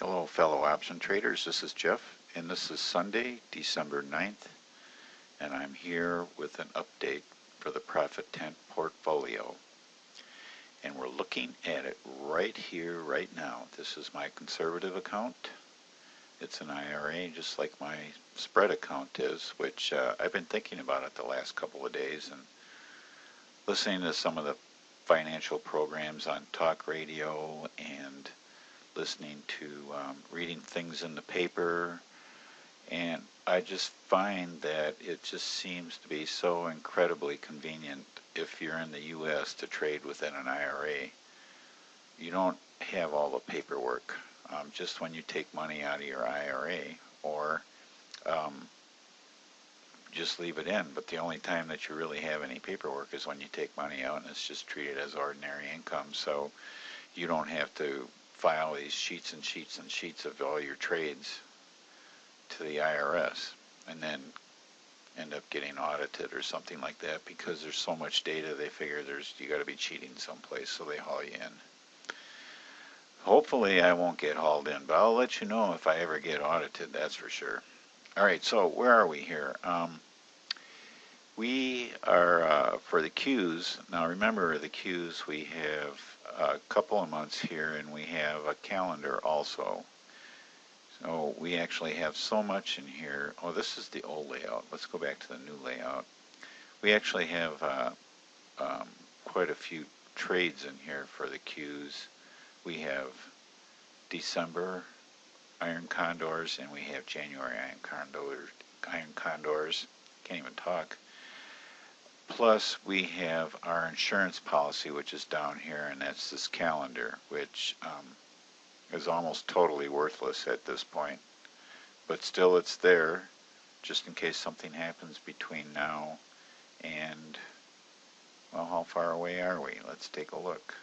Hello fellow option traders, this is Jeff and this is Sunday, December 9th, and I'm here with an update for the Profit Tent portfolio. And we're looking at it right here, right now. This is my conservative account. It's an IRA just like my spread account is, which I've been thinking about it the last couple of days and listening to some of the financial programs on talk radio and listening to reading things in the paper, and I just find that it just seems to be so incredibly convenient if you're in the US to trade within an IRA. You don't have all the paperwork. Just when you take money out of your IRA, or just leave it in, but the only time that you really have any paperwork is when you take money out and it's just treated as ordinary income, so you don't have to file these sheets and sheets and sheets of all your trades to the IRS and then end up getting audited or something like that, because there's so much data they figure you got to be cheating someplace, so they haul you in. Hopefully I won't get hauled in, but I'll let you know if I ever get audited, that's for sure. Alright, so where are we here? We are for the Qs. Now remember, the Qs, we have a couple of months here and we have a calendar also. So we actually have so much in here. Oh, this is the old layout. Let's go back to the new layout. We actually have quite a few trades in here for the Qs. We have December Iron Condors and we have January Iron Condors. Can't even talk. Plus we have our insurance policy, which is down here, and that's this calendar, which is almost totally worthless at this point, but still it's there just in case something happens between now and, well, how far away are we? Let's take a look.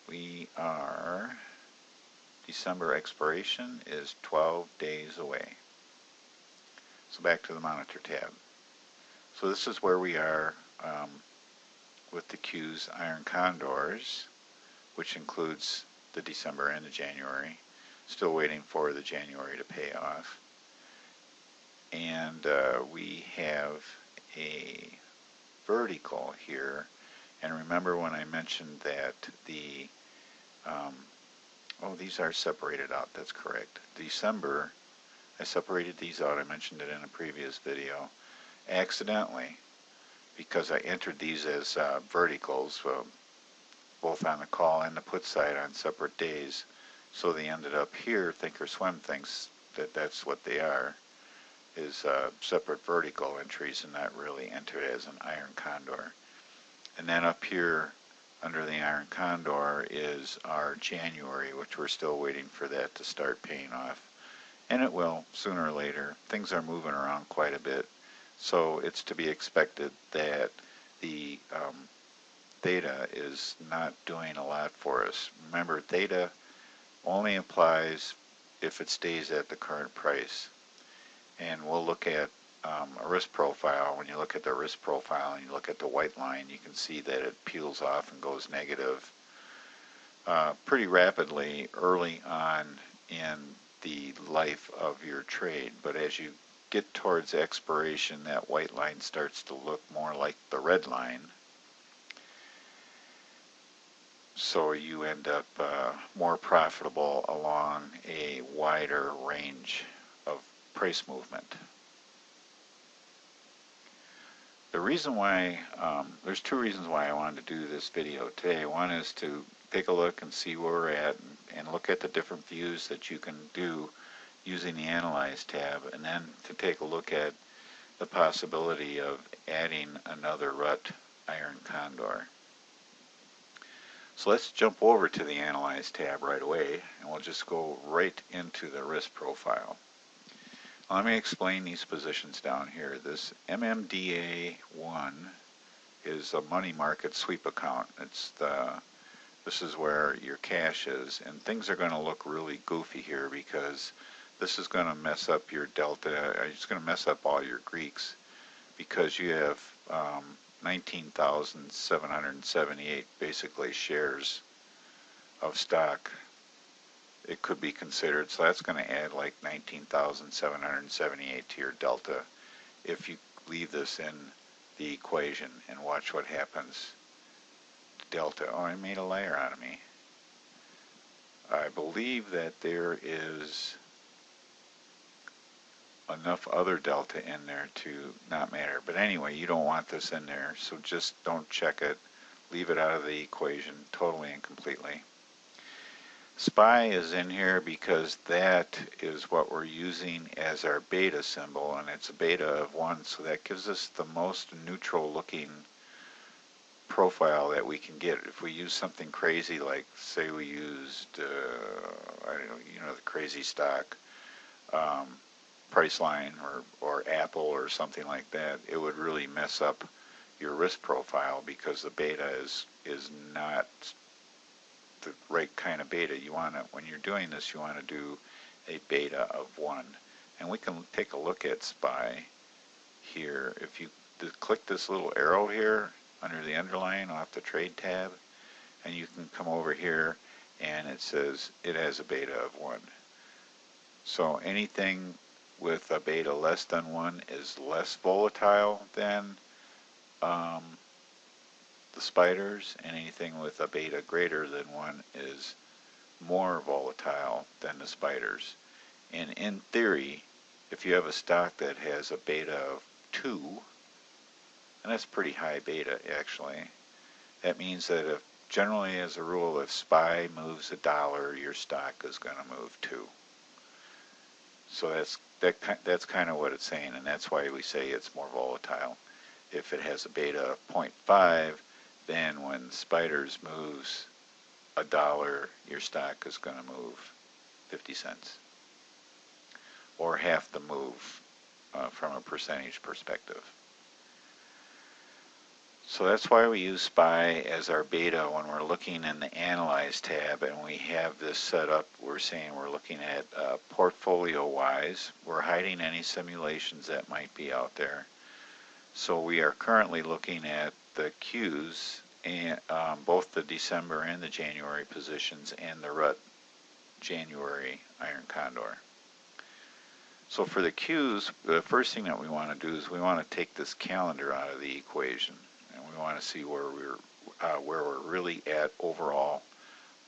We are, December expiration is 12 days away. So back to the monitor tab. So this is where we are with the Q's Iron Condors, which includes the December and the January. Still waiting for the January to pay off. And we have a vertical here. And remember when I mentioned that the, oh, these are separated out, that's correct. December, I separated these out, I mentioned it in a previous video, accidentally, because I entered these as verticals, both on the call and the put side on separate days, so they ended up here. Thinkorswim thinks that that's what they are, is separate vertical entries and not really entered as an Iron Condor. And then up here under the Iron Condor is our January, which we're still waiting for that to start paying off, and it will sooner or later. Things are moving around quite a bit, so it's to be expected that the theta is not doing a lot for us. Remember, theta only applies if it stays at the current price. And we'll look at a risk profile. When you look at the risk profile and you look at the white line, you can see that it peels off and goes negative pretty rapidly early on in the life of your trade. But as you get towards expiration, that white line starts to look more like the red line. So you end up more profitable along a wider range of price movement. The reason why, there's two reasons why I wanted to do this video today. One is to take a look and see where we're at and look at the different views that you can do using the Analyze tab, and then to take a look at the possibility of adding another RUT Iron Condor. So let's jump over to the Analyze tab right away, and we'll just go right into the risk profile. Let me explain these positions down here. This MMDA1 is a money market sweep account. This is where your cash is, and things are going to look really goofy here because this is going to mess up your delta. It's going to mess up all your Greeks because you have 19,778 basically shares of stock it could be considered. So that's going to add like 19,778 to your delta if you leave this in the equation and watch what happens to delta. Oh, it made a layer out of me. I believe that there is enough other delta in there to not matter. But anyway, you don't want this in there, so just don't check it. Leave it out of the equation totally and completely. SPY is in here because that is what we're using as our beta symbol, and it's a beta of 1, so that gives us the most neutral looking profile that we can get. If we use something crazy, like say we used, I don't know, you know, the crazy stock, Priceline or Apple or something like that, it would really mess up your risk profile because the beta is not the right kind of beta. You want to, when you're doing this, you want to do a beta of 1. And we can take a look at SPY here. If you click this little arrow here under the underline off the trade tab, and you can come over here and it says it has a beta of 1. So anything with a beta less than 1 is less volatile than the spiders, and anything with a beta greater than 1 is more volatile than the spiders. And in theory, if you have a stock that has a beta of 2, and that's pretty high beta actually, that means that if generally as a rule, if SPY moves $1, your stock is going to move 2. So that's kind of what it's saying, and that's why we say it's more volatile. If it has a beta of 0.5, then when spiders moves $1, your stock is going to move 50 cents, or half the move from a percentage perspective. So that's why we use SPY as our beta when we're looking in the Analyze tab, and we have this set up. We're saying we're looking at portfolio-wise. We're hiding any simulations that might be out there. So we are currently looking at the Qs, and both the December and the January positions, and the RUT January Iron Condor. So for the Qs, the first thing that we want to do is we want to take this calendar out of the equation, and we want to see where we're really at overall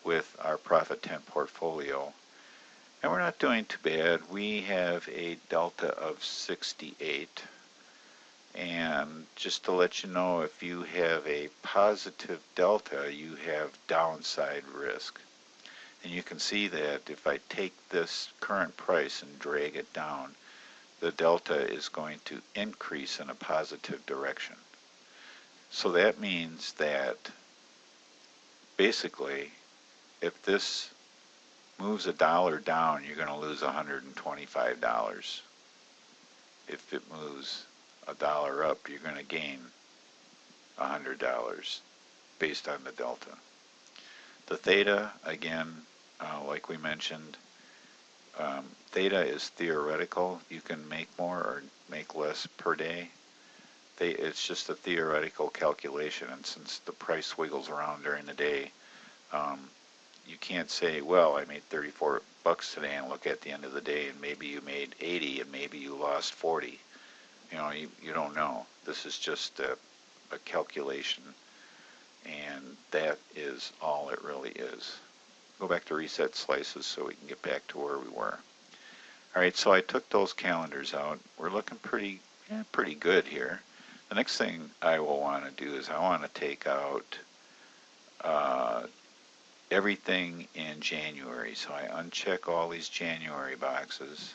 with our Profit 10 portfolio. And we're not doing too bad. We have a delta of 68. And just to let you know, if you have a positive delta, you have downside risk. And you can see that if I take this current price and drag it down, the delta is going to increase in a positive direction. So that means that basically, if this moves $1 down, you're going to lose $125. If it moves $1 up, you're going to gain $100 based on the delta. The theta, again, like we mentioned, theta is theoretical. You can make more or make less per day. It's just a theoretical calculation, and since the price wiggles around during the day, you can't say, well, I made 34 bucks today, and look at the end of the day and maybe you made 80 and maybe you lost 40. You know, you don't know. This is just a calculation, and that is all it really is. Go back to reset slices so we can get back to where we were. All right, so I took those calendars out. We're looking pretty good here. The next thing I will want to do is I want to take out everything in January. So I uncheck all these January boxes,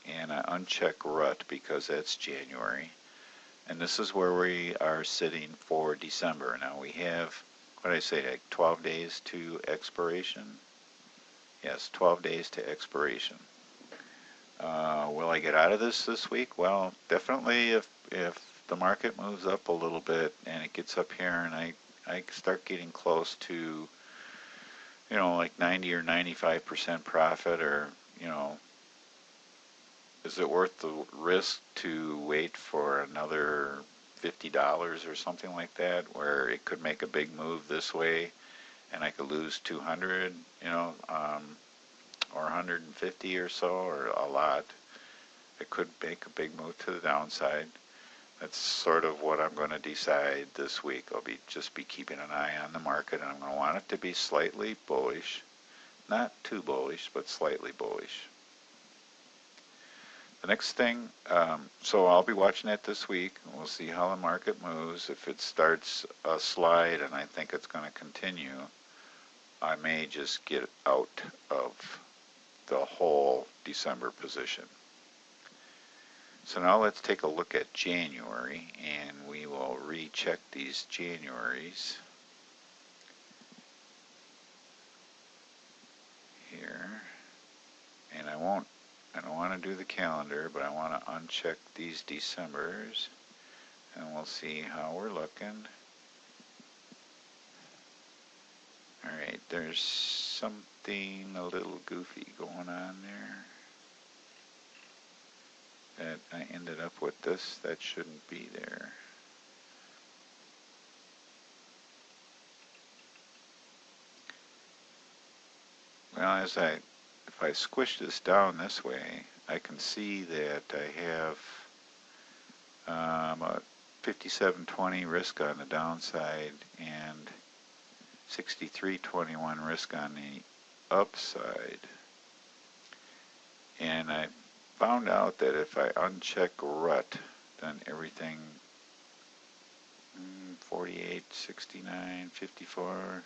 and I uncheck RUT because that's January. And this is where we are sitting for December. Now we have, what did I say, like 12 days to expiration? Yes, 12 days to expiration. Will I get out of this week? Well, definitely if the market moves up a little bit and it gets up here and I start getting close to, you know, like 90 or 95% profit, or, you know, is it worth the risk to wait for another $50 or something like that, where it could make a big move this way and I could lose 200, or 150 or so, or a lot. It could make a big move to the downside. That's sort of what I'm going to decide this week. I'll just be keeping an eye on the market, and I'm going to want it to be slightly bullish. Not too bullish, but slightly bullish. The next thing, so I'll be watching it this week, and we'll see how the market moves. If it starts a slide and I think it's going to continue, I may just get out of the whole December position. So now let's take a look at January, and we will recheck these Januaries here. And I don't want to do the calendar, but I want to uncheck these Decembers, and we'll see how we're looking. Alright, there's something a little goofy going on there. That I ended up with this, that shouldn't be there. Well, if I squish this down this way, I can see that I have a 57.20 risk on the downside and 63.21 risk on the upside. And I found out that if I uncheck RUT, then everything 48, 69, 54.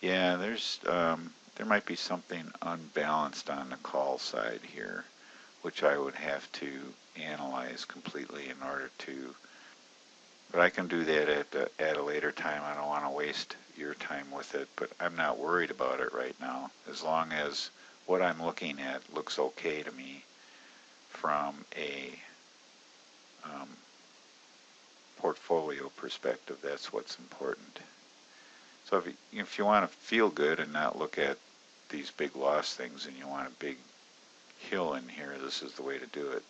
Yeah, there might be something unbalanced on the call side here, which I would have to analyze completely in order to. But I can do that at a later time. I don't want to waste your time with it, but I'm not worried about it right now. As long as what I'm looking at looks okay to me from a portfolio perspective, that's what's important. So if you want to feel good and not look at these big loss things, and you want a big hill in here, this is the way to do it.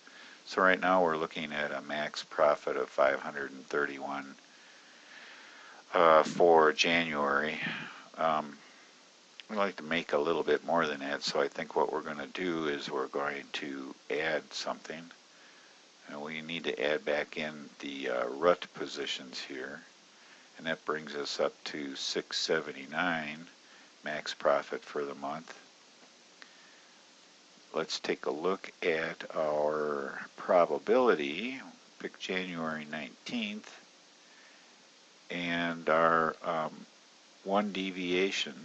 So right now we're looking at a max profit of 531 for January. We like to make a little bit more than that, so I think what we're going to do is we're going to add something. And we need to add back in the RUT positions here, and that brings us up to 679 max profit for the month. Let's take a look at our probability. Pick January 19th, and our one deviation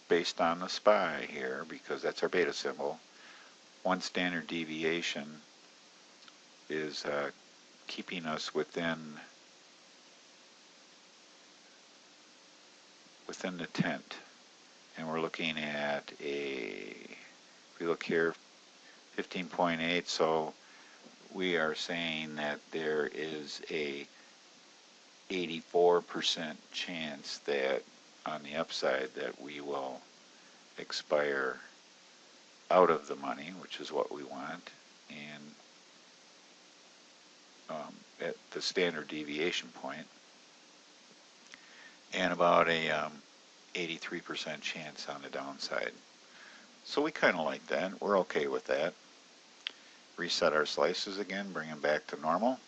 based on the SPY here, because that's our beta symbol. One standard deviation is keeping us within the tent, and we're looking at if we look here, 15.8. So we are saying that there is a 84% chance that on the upside that we will expire out of the money, which is what we want, and at the standard deviation point, and about a 83% chance on the downside. So we kind of like that. We're okay with that. Reset our slices again, bring them back to normal.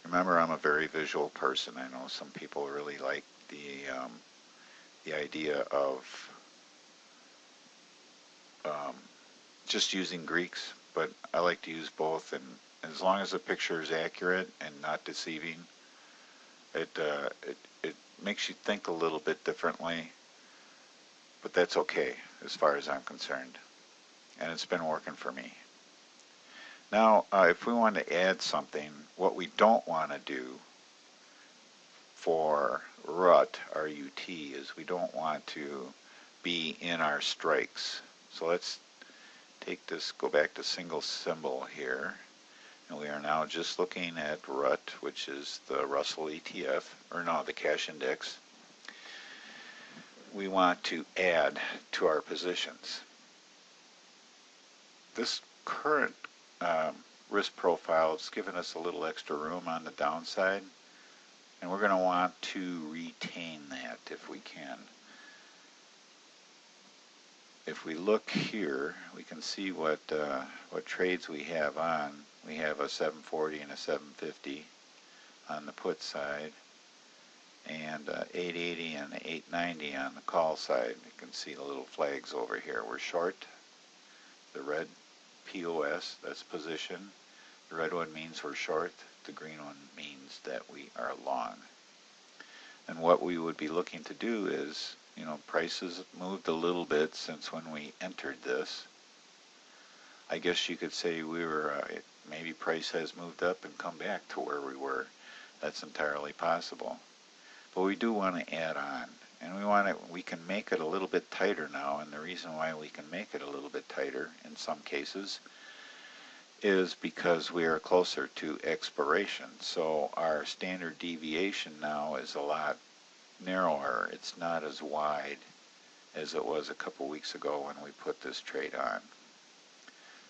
Remember, I'm a very visual person. I know some people really like the idea of just using Greeks, but I like to use both, and as long as the picture is accurate and not deceiving, it makes you think a little bit differently, but that's okay as far as I'm concerned, and it's been working for me. Now, if we want to add something, what we don't want to do for RUT, R-U-T, is we don't want to be in our strikes. So let's take this, go back to single symbol here, and we are now just looking at RUT, which is the Russell ETF, or no, the cash index. We want to add to our positions. This current risk profile has given us a little extra room on the downside, And we're going to want to retain that if we can. If we look here, we can see what trades we have on. We have a 740 and a 750 on the put side, and 880 and 890 on the call side. You can see the little flags over here. We're short. The red POS, that's position. The red one means we're short. The green one means that we are long. And what we would be looking to do is, you know, prices moved a little bit since when we entered this. I guess you could say we were, maybe price has moved up and come back to where we were. That's entirely possible. But we do want to add on. And we can make it a little bit tighter now, and the reason why we can make it a little bit tighter in some cases is because we are closer to expiration. So our standard deviation now is a lot narrower. It's not as wide as it was a couple weeks ago when we put this trade on.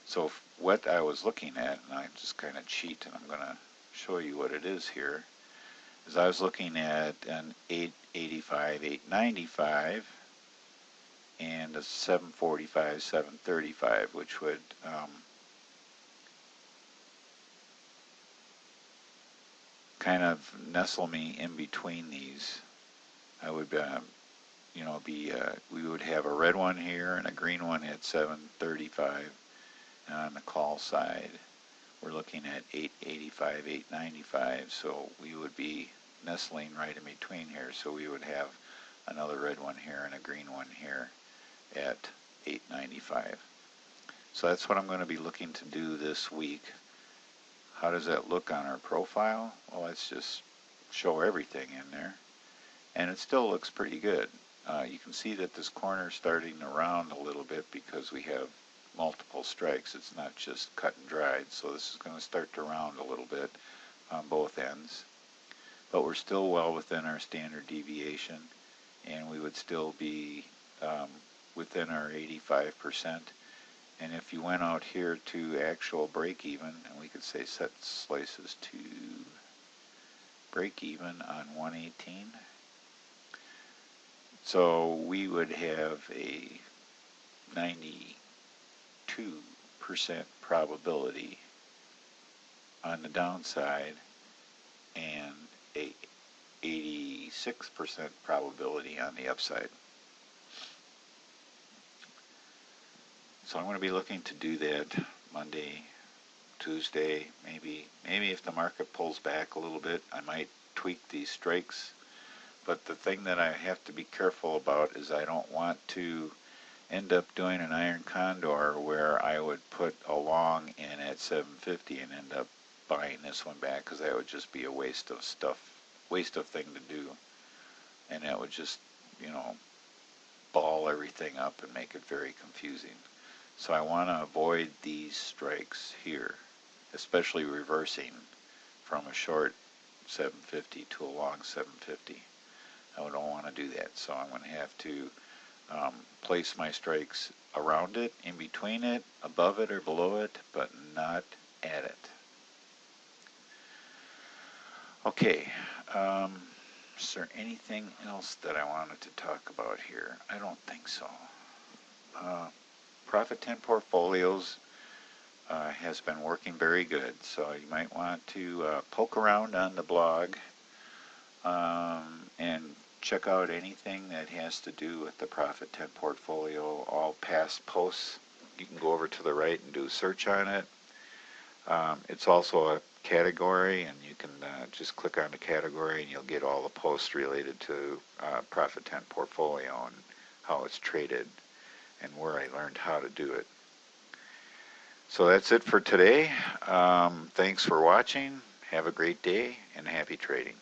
So what I was looking at, and I just kind of cheat and I'm going to show you what it is here, is I was looking at an 885, 895 and a 745, 735, which would kind of nestle me in between these. I would, you know, we would have a red one here and a green one at 735, and on the call side, we're looking at 885, 895. So we would be nestling right in between here. So we would have another red one here and a green one here at 895. So that's what I'm going to be looking to do this week. How does that look on our profile? Well, let's just show everything in there. And it still looks pretty good. You can see that this corner is starting to round a little bit because we have multiple strikes. It's not just cut and dried. So this is going to start to round a little bit on both ends. But we're still well within our standard deviation, and we would still be within our 85%. And if you went out here to actual break even, and we could say set slices to break even on 118, so we would have a 92% probability on the downside and a 86% probability on the upside. So I'm going to be looking to do that Monday, Tuesday, maybe if the market pulls back a little bit, I might tweak these strikes. But the thing that I have to be careful about is I don't want to end up doing an iron condor where I would put a long in at 750 and end up buying this one back, because that would just be a waste of thing to do, and that would just, you know, ball everything up and make it very confusing. So I want to avoid these strikes here, especially reversing from a short 750 to a long 750. I don't want to do that, so I'm going to have to place my strikes around it, in between it, above it or below it, but not at it. Okay, is there anything else that I wanted to talk about here? I don't think so. Profit 10 portfolios has been working very good, so you might want to poke around on the blog and check out anything that has to do with the Profit 10 portfolio, all past posts. You can go over to the right and do a search on it. It's also a category, and you can just click on the category and you'll get all the posts related to Profit 10 portfolio and how it's traded and where I learned how to do it. So that's it for today. Thanks for watching. Have a great day and happy trading.